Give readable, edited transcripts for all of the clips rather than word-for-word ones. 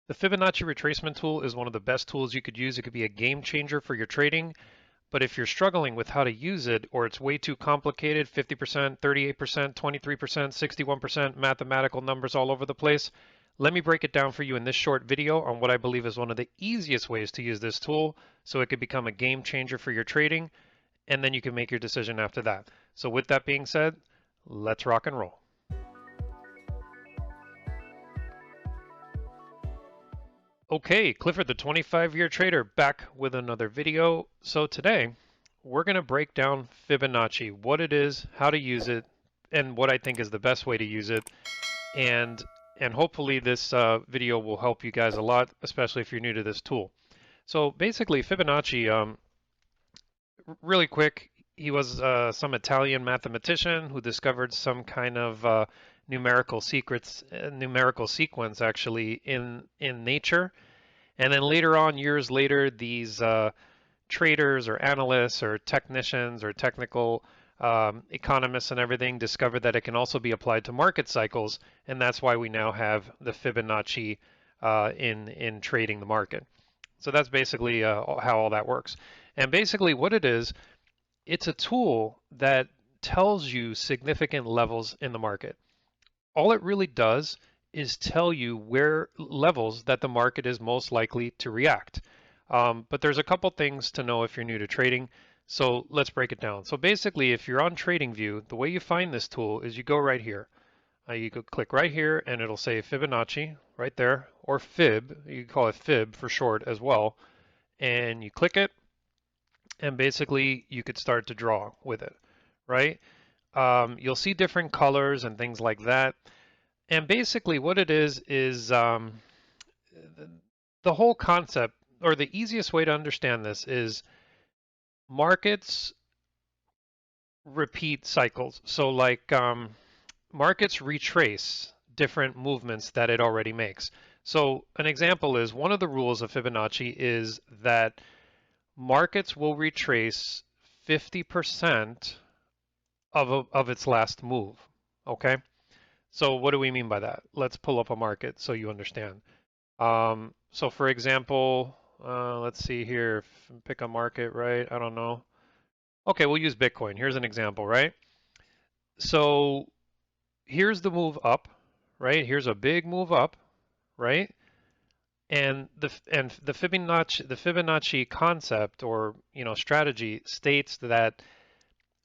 The Fibonacci retracement tool is one of the best tools you could use. It could be a game changer for your trading, but if you're struggling with how to use it or it's way too complicated, 50%, 38%, 23%, 61%, mathematical numbers all over the place, let me break it down for you in this short video on what I believe is one of the easiest ways to use this tool so it could become a game changer for your trading, and then you can make your decision after that. So with that being said, let's rock and roll. Okay, Clifford, the 25-year trader, back with another video. So today, we're going to break down Fibonacci, what it is, how to use it, and what I think is the best way to use it. And hopefully this video will help you guys a lot, especially if you're new to this tool. So basically, Fibonacci, really quick, he was some Italian mathematician who discovered some kind of numerical sequence actually in nature. And then later on, years later, these traders or analysts or technicians or technical economists and everything discovered that it can also be applied to market cycles, and that's why we now have the Fibonacci in trading the market. So that's basically how all that works. And basically what it is, it's a tool that tells you significant levels in the market. All it really does is tell you where levels that the market is most likely to react. But there's a couple things to know if you're new to trading. So let's break it down. So basically, if you're on TradingView, the way you find this tool is you go right here. You could click right here and it'll say Fibonacci right there, or Fib. You can call it Fib for short as well. And you click it, and basically you could start to draw with it, right? You'll see different colors and things like that. And basically what it is the whole concept, or the easiest way to understand this is markets repeat cycles. So like markets retrace different movements that it already makes. So an example is one of the rules of Fibonacci is that markets will retrace 50% of its last move. Okay? So what do we mean by that? Let's pull up a market so you understand. So for example, let's see here, pick a market, right? I don't know. Okay, we'll use Bitcoin. Here's an example, right? So here's the move up, right? Here's a big move up, right? And the Fibonacci concept, or strategy, states that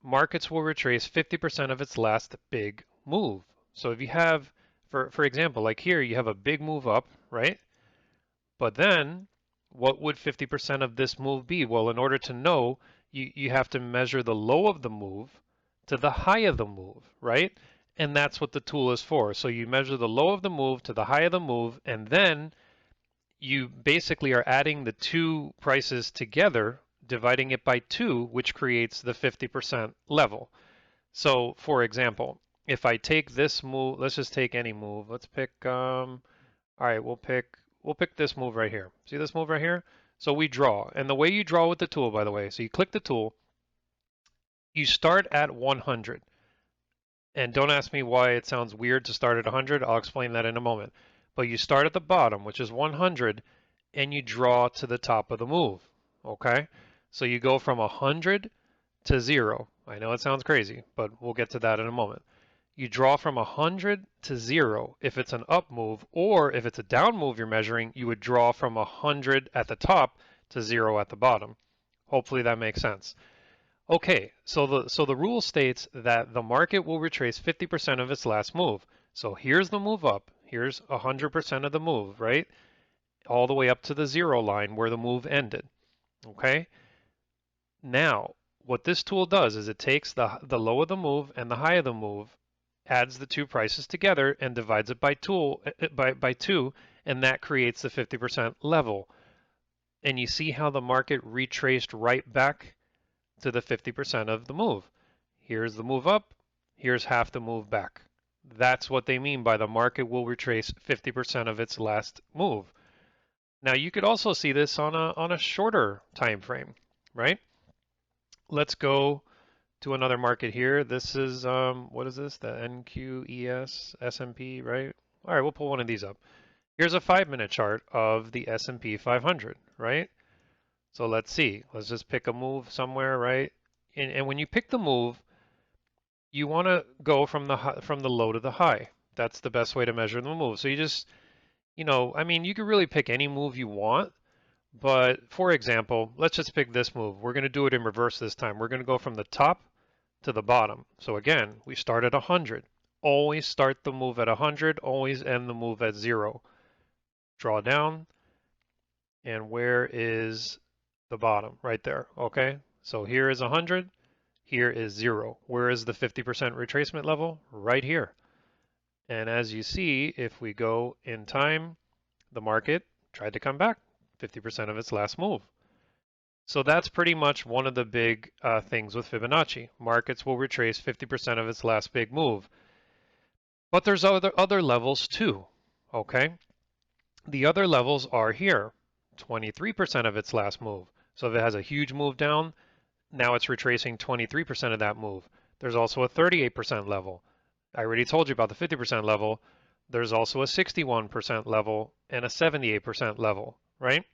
markets will retrace 50% of its last big move. So if you have, for example, like here, you have a big move up, right? But then what would 50% of this move be? Well, in order to know, you have to measure the low of the move to the high of the move, right? And that's what the tool is for. So you measure the low of the move to the high of the move, and then you basically are adding the two prices together, dividing it by 2, which creates the 50% level. So for example, if I take this move, let's just take any move. Let's pick, all right, we'll pick this move right here. See this move right here? So we draw. And the way you draw with the tool, by the way, so you click the tool, you start at 100. And don't ask me why it sounds weird to start at 100. I'll explain that in a moment. But you start at the bottom, which is 100, and you draw to the top of the move. Okay? So you go from 100 to 0. I know it sounds crazy, but we'll get to that in a moment. You draw from 100 to 0 if it's an up move, or if it's a down move you're measuring, you would draw from 100 at the top to 0 at the bottom. Hopefully that makes sense. Okay, so the rule states that the market will retrace 50% of its last move. So here's the move up. Here's 100% of the move, right? All the way up to the 0 line where the move ended. Okay? Now, what this tool does is it takes the low of the move and the high of the move, adds the two prices together, and divides it by 2, and that creates the 50% level. And you see how the market retraced right back to the 50% of the move. Here's the move up, here's half the move back. That's what they mean by the market will retrace 50% of its last move. Now you could also see this on a shorter time frame, right? Let's go to another market here. This is what is this? The NQES S&P, right? All right, we'll pull one of these up. Here's a 5-minute chart of the S&P 500, right? So let's see. Let's just pick a move somewhere, right? And when you pick the move, you want to go from the low to the high. That's the best way to measure the move. So you just, I mean, you could really pick any move you want, but for example, let's just pick this move. We're going to do it in reverse this time. We're going to go from the top to the bottom. So again, we start at 100. Always start the move at 100, always end the move at 0. Draw down, and where is the bottom? Right there, okay? So here is 100, here is 0. Where is the 50% retracement level? Right here. And as you see, if we go in time, the market tried to come back 50% of its last move. So that's pretty much one of the big things with Fibonacci. Markets will retrace 50% of its last big move. But there's other levels too, okay? The other levels are here, 23% of its last move. So if it has a huge move down, now it's retracing 23% of that move. There's also a 38% level. I already told you about the 50% level. There's also a 61% level and a 78% level, right?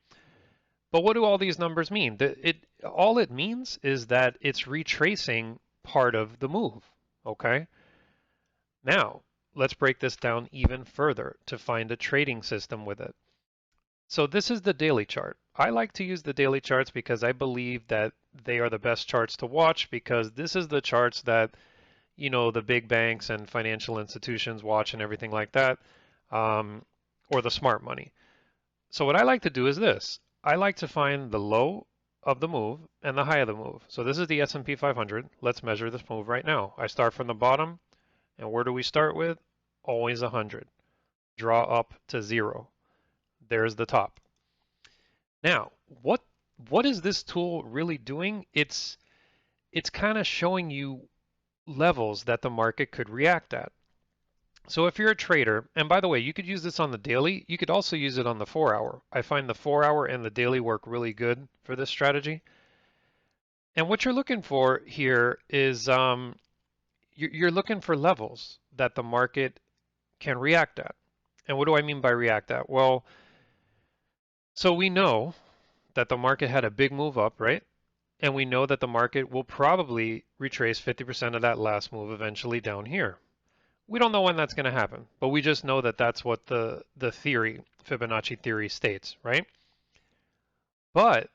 But what do all these numbers mean? All it means is that it's retracing part of the move, okay? Now, let's break this down even further to find a trading system with it. So this is the daily chart. I like to use the daily charts because I believe that they are the best charts to watch because this is the charts that, the big banks and financial institutions watch and everything like that, or the smart money. So what I like to do is this. I like to find the low of the move and the high of the move. So this is the S&P 500. Let's measure this move right now. I start from the bottom, and where do we start with? Always 100. Draw up to 0. There's the top. Now, what is this tool really doing? It's kind of showing you levels that the market could react at. So if you're a trader, and by the way, you could use this on the daily, you could also use it on the 4-hour. I find the 4-hour and the daily work really good for this strategy. And what you're looking for here is you're looking for levels that the market can react at. And what do I mean by react at? Well, so we know that the market had a big move up, right? And we know that the market will probably retrace 50% of that last move eventually down here. We don't know when that's going to happen, but we just know that that's what the theory, Fibonacci theory states, right? But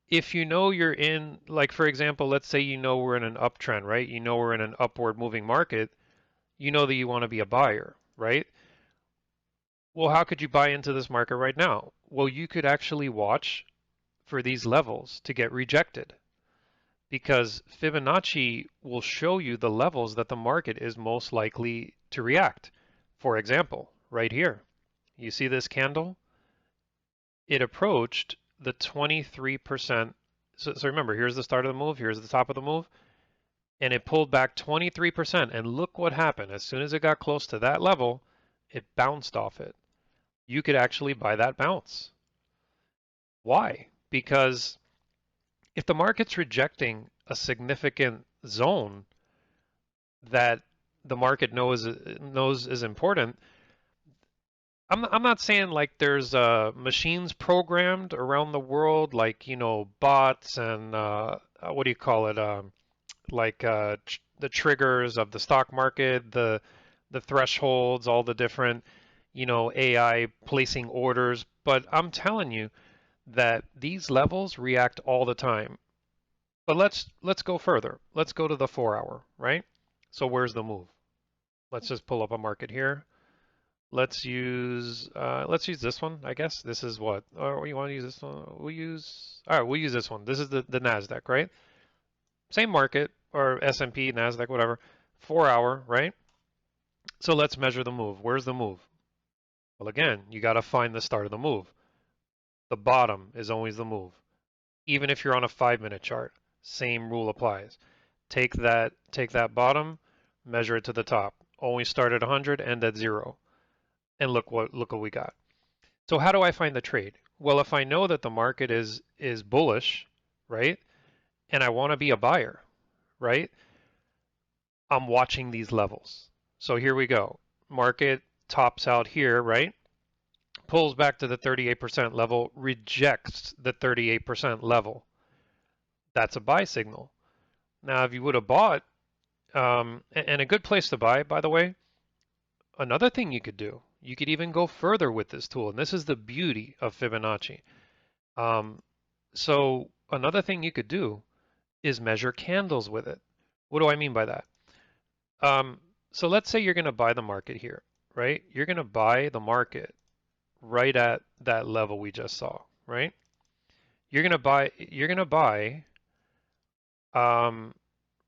if you know you're in, like for example, let's say we're in an uptrend, right? We're in an upward moving market, you know that you want to be a buyer, right? Well, how could you buy into this market right now? Well, you could actually watch for these levels to get rejected because Fibonacci will show you the levels that the market is most likely to react. For example, right here, you see this candle? It approached the 23%. So remember, here's the start of the move, here's the top of the move, and it pulled back 23%. And look what happened. As soon as it got close to that level, it bounced off it. You could actually buy that bounce. Why? Because if the market's rejecting a significant zone that the market knows is important, I'm not saying like there's machines programmed around the world, like bots and what do you call it, like the triggers of the stock market, the thresholds, all the different AI placing orders. But I'm telling you that these levels react all the time. But let's go further. Let's go to the 4-hour, right? So where's the move? Let's just pull up a market here. Let's use this one, I guess. This is what? Or you want to use this one? We'll use this one. This is the Nasdaq, right? Same market or S&P, Nasdaq, whatever. 4-hour, right? So let's measure the move. Where's the move? Well, again, you got to find the start of the move. The bottom is always the move. Even if you're on a 5-minute chart, same rule applies. Take that bottom, measure it to the top. Always start at 100, end at 0. And look what we got. So how do I find the trade? Well, if I know that the market is bullish, right? And I want to be a buyer, right? I'm watching these levels. So here we go. Market tops out here, right? pulls back to the 38% level, rejects the 38% level. That's a buy signal. Now, if you would have bought, and a good place to buy, by the way, another thing you could do, you could even go further with this tool, and this is the beauty of Fibonacci. So another thing you could do is measure candles with it. What do I mean by that? So let's say you're going to buy the market here, right? You're going to buy the market right at that level we just saw, right? You're going to buy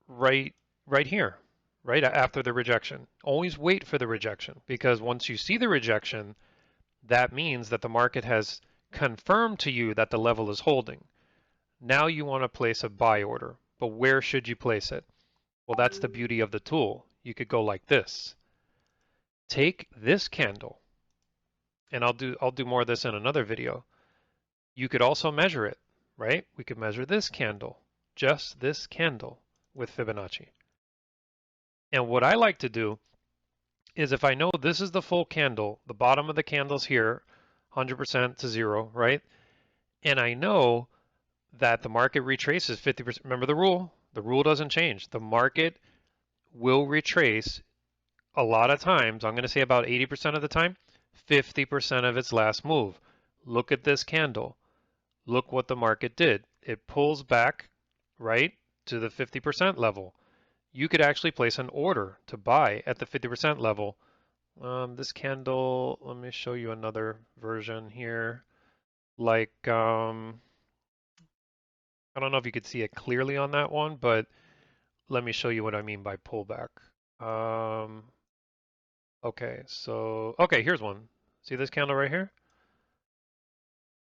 right here, right after the rejection. Always wait for the rejection, because once you see the rejection, that means that the market has confirmed to you that the level is holding. Now you want to place a buy order, but where should you place it? Well, that's the beauty of the tool. You could go like this. Take this candle, and I'll do more of this in another video. You could also measure it, right? We could measure this candle, just this candle with Fibonacci. And what I like to do is, if I know this is the full candle, the bottom of the candle's here, 100% to 0, right? And I know that the market retraces 50%. Remember the rule? The rule doesn't change. The market will retrace a lot of times. I'm going to say about 80% of the time, 50% of its last move. Look at this candle. Look what the market did. It pulls back, right, to the 50% level. You could actually place an order to buy at the 50% level. This candle, let me show you another version here. Like, I don't know if you could see it clearly on that one, but let me show you what I mean by pullback. Okay, here's one. See this candle right here?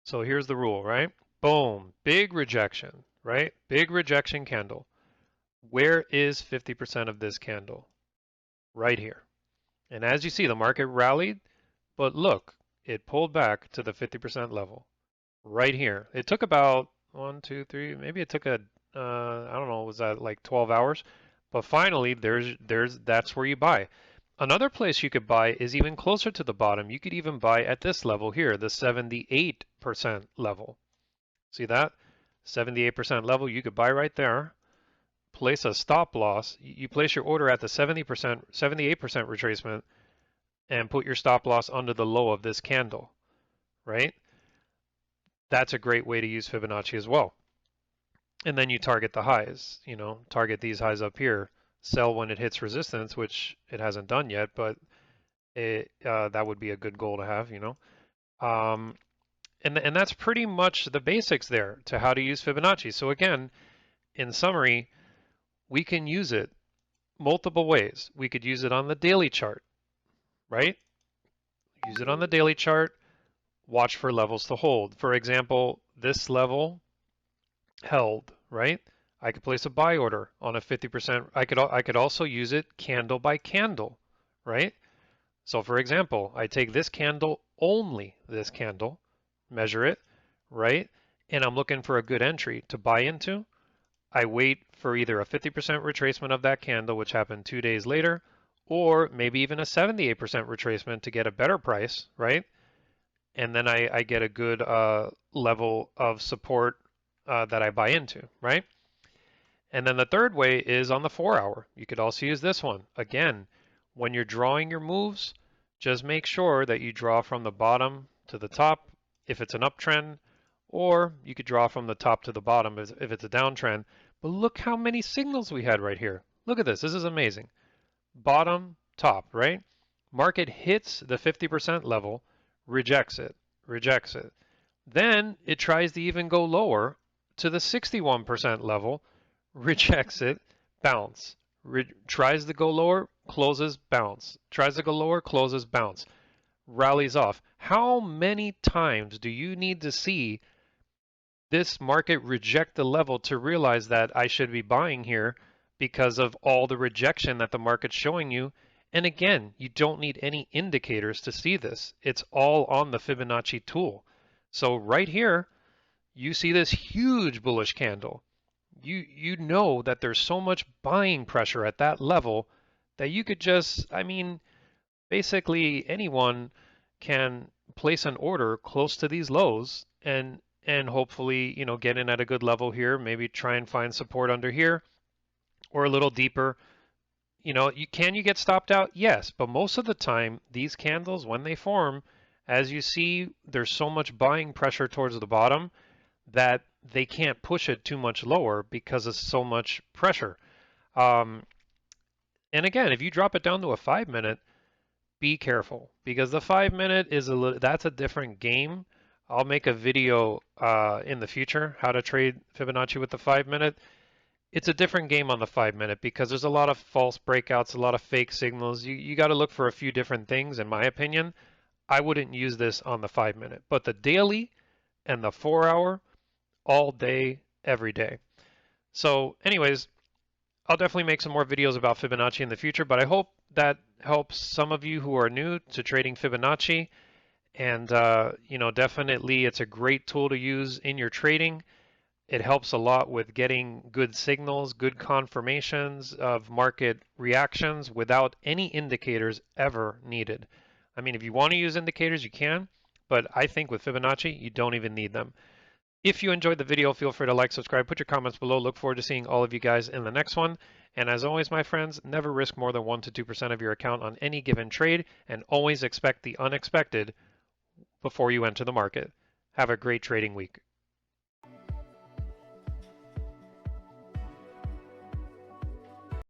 So here's the rule, right? Boom, big rejection, right? Big rejection candle. Where is 50% of this candle? Right here. And as you see, the market rallied, but look, it pulled back to the 50% level right here. It took about 1, 2, 3, maybe it took I don't know, was that like 12 hours? But finally, that's where you buy. Another place you could buy is even closer to the bottom. You could even buy at this level here, the 78% level. See that? 78% level, you could buy right there. Place a stop loss. You place your order at the 78% retracement and put your stop loss under the low of this candle, right? That's a great way to use Fibonacci as well. And then you target the highs, target these highs up here, sell when it hits resistance, which it hasn't done yet, but that would be a good goal to have, and that's pretty much the basics there to how to use Fibonacci. So again, in summary, we can use it multiple ways. We could use it on the daily chart, right? Use it on the daily chart, watch for levels to hold. For example, this level held, right? I could place a buy order on a 50%. I could also use it candle by candle, right? So for example, I take this candle, only this candle, measure it, right? And I'm looking for a good entry to buy into. I wait for either a 50% retracement of that candle, which happened 2 days later, or maybe even a 78% retracement to get a better price, right? And then I get a good level of support that I buy into, right? And then the third way is on the 4-hour. You could also use this one. Again, when you're drawing your moves, just make sure that you draw from the bottom to the top if it's an uptrend, or you could draw from the top to the bottom if it's a downtrend. But look how many signals we had right here. Look at this. This is amazing. Bottom, top, right? Market hits the 50% level, rejects it, rejects it. Then it tries to even go lower to the 61% level, rejects it, bounce. Tries to go lower, closes, bounce. Tries to go lower, closes, bounce. Rallies off. How many times do you need to see this market reject the level to realize that I should be buying here because of all the rejection that the market's showing you? And again, you don't need any indicators to see this. It's all on the Fibonacci tool. So right here, you see this huge bullish candle. You know that there's so much buying pressure at that level that you could just, basically anyone can place an order close to these lows and hopefully, get in at a good level here, maybe try and find support under here or a little deeper. You get stopped out? Yes, but most of the time, these candles, when they form, as you see, there's so much buying pressure towards the bottom that they can't push it too much lower because of so much pressure. Um, and again, if you drop it down to a 5 minute, be careful because the 5 minute is that's a different game. I'll make a video in the future how to trade Fibonacci with the 5 minute. It's a different game on the 5 minute because there's a lot of false breakouts, a lot of fake signals. You got to look for a few different things, in my opinion. I wouldn't use this on the 5 minute, but the daily and the 4 hour, all day, every day. So, anyways, I'll definitely make some more videos about Fibonacci in the future, but I hope that helps some of you who are new to trading Fibonacci. And, definitely it's a great tool to use in your trading. It helps a lot with getting good signals, good confirmations of market reactions without any indicators ever needed. I mean, if you want to use indicators, you can, but I think with Fibonacci, you don't even need them. If you enjoyed the video, feel free to like, subscribe, put your comments below. Look forward to seeing all of you guys in the next one. And as always, my friends, never risk more than 1 to 2% of your account on any given trade, and always expect the unexpected before you enter the market. Have a great trading week.